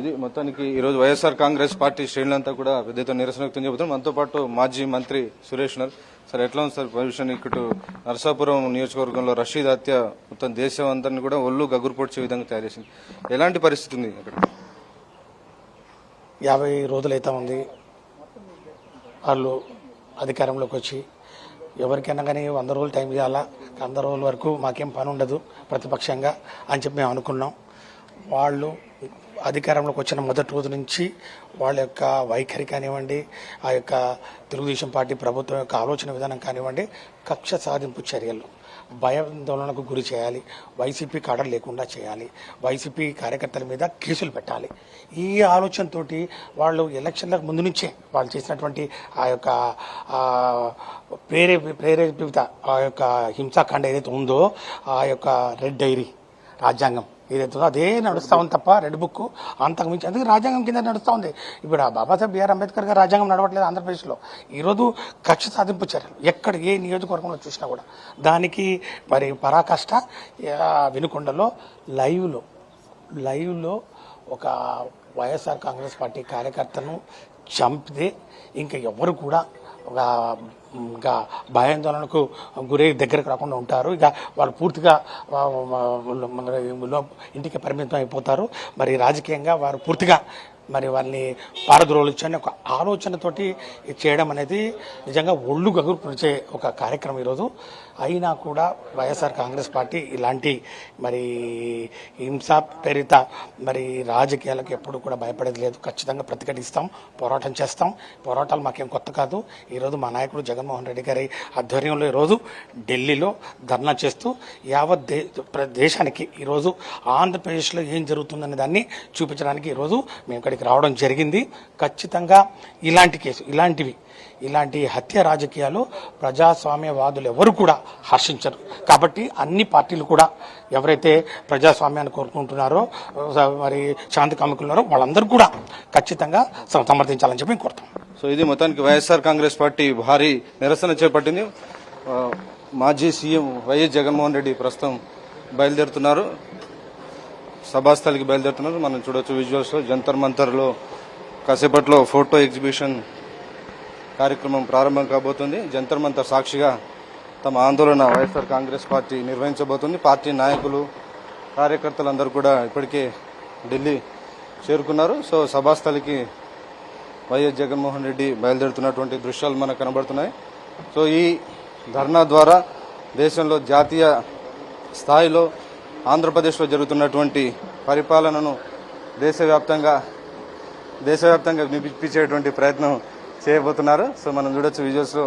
ఇది మొత్తానికి ఈరోజు వైఎస్ఆర్ కాంగ్రెస్ పార్టీ శ్రేణులంతా కూడా పెద్ద ఎత్తున నిరసన వ్యక్తం చెబుతున్నారు. మనతో పాటు మాజీ మంత్రి సురేష్ ఉన్నారు. సార్, ఎట్లా ఉంది సార్ పొజిషన్? ఇటు నరసాపురం నియోజకవర్గంలో రషీద్ హత్య మొత్తం దేశం అందరినీ కూడా ఒళ్ళు గగురు పొడిచే విధంగా తయారు చేసింది. ఎలాంటి పరిస్థితి ఉంది అక్కడ? 50 రోజులైతే ఉంది వాళ్ళు అధికారంలోకి వచ్చి. ఎవరికైనా కానీ 100 రోజులు టైం చేయాలా, 100 రోజుల వరకు మాకేం పని ఉండదు ప్రతిపక్షంగా అని చెప్పి మేము అనుకున్నాం. వాళ్ళు అధికారంలోకి వచ్చిన మొదటి రోజు నుంచి వాళ్ళ యొక్క వైఖరి కానివ్వండి, ఆ యొక్క తెలుగుదేశం పార్టీ ప్రభుత్వం యొక్క ఆలోచన విధానం కానివ్వండి, కక్ష సాధింపు చర్యలు, భయాందోళనకు గురి చేయాలి, వైసీపీ కాడర్ లేకుండా చేయాలి, వైసీపీ కార్యకర్తల మీద కేసులు పెట్టాలి. ఈ ఆలోచనతోటి వాళ్ళు ఎలక్షన్లకు ముందు నుంచే వాళ్ళు చేసినటువంటి ఆ యొక్క ప్రేరేపిత ఆ యొక్క హింసాకాండ ఏదైతే ఉందో, ఆ యొక్క రెడ్ డైరీ రాజ్యాంగం ఏదైతే ఉందో అదే నడుస్తూ ఉంది తప్ప రెడ్ బుక్ అంతకుమించి అందుకే రాజ్యాంగం కింద నడుస్తూ ఉంది. ఇప్పుడు బాబాసాహెబ్ బిఆర్ అంబేద్కర్ గారు రాజ్యాంగం నడవట్లేదు ఆంధ్రప్రదేశ్లో. ఈరోజు కక్ష సాధింపు చర్యలు ఎక్కడ ఏ నియోజకవర్గంలో చూసినా కూడా దానికి మరి పరాకాష్ట వినుకొండలో లైవ్లో ఒక వైఎస్ఆర్ కాంగ్రెస్ పార్టీ కార్యకర్తను చంపితే ఇంకా ఎవరు కూడా ఇంకా భయాందోళనకు గురై దగ్గరకు రాకుండా ఉంటారు. ఇక వాళ్ళు పూర్తిగా ఇంటికి పరిమితం అయిపోతారు. మరి రాజకీయంగా వారు పూర్తిగా మరి వాళ్ళని పారద్రోలించని ఒక ఆలోచనతోటి చేయడం అనేది నిజంగా ఒళ్ళు గగురు పొడిచే ఒక కార్యక్రమం ఈరోజు. అయినా కూడా వైఎస్ఆర్ కాంగ్రెస్ పార్టీ ఇలాంటి మరి హింసా ప్రేరిత మరి రాజకీయాలకు ఎప్పుడు కూడా భయపడేది లేదు. ఖచ్చితంగా ప్రతిఘటిస్తాం, పోరాటం చేస్తాం. పోరాటాలు మాకేం కొత్త కాదు. ఈరోజు మా నాయకుడు జగన్మోహన్ రెడ్డి గారి ఆధ్వర్యంలో ఈరోజు ఢిల్లీలో ధర్నా చేస్తూ యావత్ దేశానికి ఈరోజు ఆంధ్రప్రదేశ్లో ఏం జరుగుతుందనే దాన్ని చూపించడానికి ఈరోజు మేము ఇక్కడికి రావడం జరిగింది. ఖచ్చితంగా ఇలాంటి కేసు ఇలాంటి హత్య రాజకీయాలు ప్రజాస్వామ్యవాదులు ఎవరు కూడా హర్షించరు. కాబట్టి అన్ని పార్టీలు కూడా ఎవరైతే ప్రజాస్వామ్యాన్ని కోరుకుంటున్నారో మరి శాంతి కాముకున్నారో వాళ్ళందరూ కూడా ఖచ్చితంగా సమర్థించాలని చెప్పి కోరుతాం. సో ఇది మొత్తానికి వైఎస్ఆర్ కాంగ్రెస్ పార్టీ భారీ నిరసన చేపట్టింది. మాజీ సీఎం వైఎస్ జగన్మోహన్ రెడ్డి ప్రస్తుతం బయలుదేరుతున్నారు, సభాస్థలికి బయలుదేరుతున్నారు. మనం చూడొచ్చు విజువల్స్ లో. జంతర్ మంతర్లో కాసేపట్లో ఫోటో ఎగ్జిబిషన్ కార్యక్రమం ప్రారంభం కాబోతుంది. జంతర్ మంతర్ సాక్షిగా తమ ఆందోళన వైఎస్ఆర్ కాంగ్రెస్ పార్టీ నిర్వహించబోతుంది. పార్టీ నాయకులు, కార్యకర్తలందరూ కూడా ఇప్పటికే ఢిల్లీ చేరుకున్నారు. సో సభాస్థలికి వైఎస్ జగన్మోహన్ రెడ్డి బయలుదేరుతున్నటువంటి దృశ్యాలు మనకు కనబడుతున్నాయి. సో ఈ ధర్నా ద్వారా దేశంలో జాతీయ స్థాయిలో ఆంధ్రప్రదేశ్లో జరుగుతున్నటువంటి పరిపాలనను దేశవ్యాప్తంగా వినిపించేటువంటి ప్రయత్నం చేయబోతున్నారు. సో మనం చూడొచ్చు విజువల్స్ లో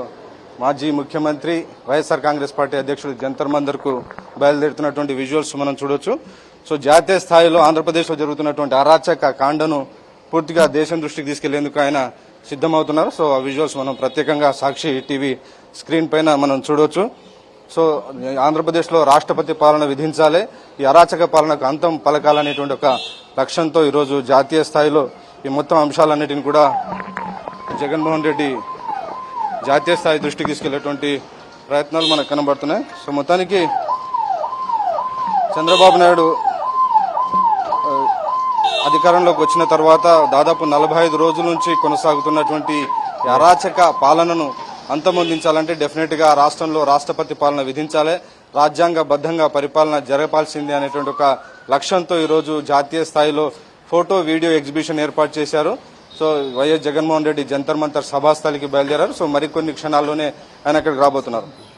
మాజీ ముఖ్యమంత్రి వైఎస్ఆర్ కాంగ్రెస్ పార్టీ అధ్యక్షుడు జంతర్ మంతర్ కు బయలుదేరుతున్నటువంటి విజువల్స్ మనం చూడొచ్చు. సో జాతీయ స్థాయిలో ఆంధ్రప్రదేశ్లో జరుగుతున్నటువంటి అరాచక కాండను పూర్తిగా దేశం దృష్టికి తీసుకెళ్లేందుకు ఆయన సిద్దమవుతున్నారు. సో ఆ విజువల్స్ మనం ప్రత్యేకంగా సాక్షి టీవీ స్క్రీన్ పైన మనం చూడొచ్చు. సో ఆంధ్రప్రదేశ్లో రాష్ట్రపతి పాలన విధించాలి, ఈ అరాచక పాలనకు అంతం పలకాలనేటువంటి ఒక లక్ష్యంతో ఈరోజు జాతీయ స్థాయిలో ఈ మొత్తం అంశాలన్నిటిని కూడా జగన్మోహన్ రెడ్డి జాతీయ స్థాయి దృష్టికి తీసుకెళ్లేటువంటి ప్రయత్నాలు మనకు కనబడుతున్నాయి. సో మొత్తానికి చంద్రబాబు నాయుడు అధికారంలోకి వచ్చిన తర్వాత దాదాపు 45 రోజుల నుంచి కొనసాగుతున్నటువంటి అరాచక పాలనను అంతమొందించాలంటే డెఫినెట్ గా రాష్ట్రంలో రాష్ట్రపతి పాలన విధించాలి, రాజ్యాంగబద్దంగా పరిపాలన జరపాల్సిందే అనేటువంటి ఒక లక్ష్యంతో ఈరోజు జాతీయ స్థాయిలో ఫోటో వీడియో ఎగ్జిబిషన్ ఏర్పాటు చేశారు. సో వైఎస్ జగన్మోహన్ రెడ్డి జంతర్ మంతర్ సభాస్థలికి బయలుదేరారు. సో మరికొన్ని క్షణాల్లోనే ఆయన అక్కడికి రాబోతున్నారు.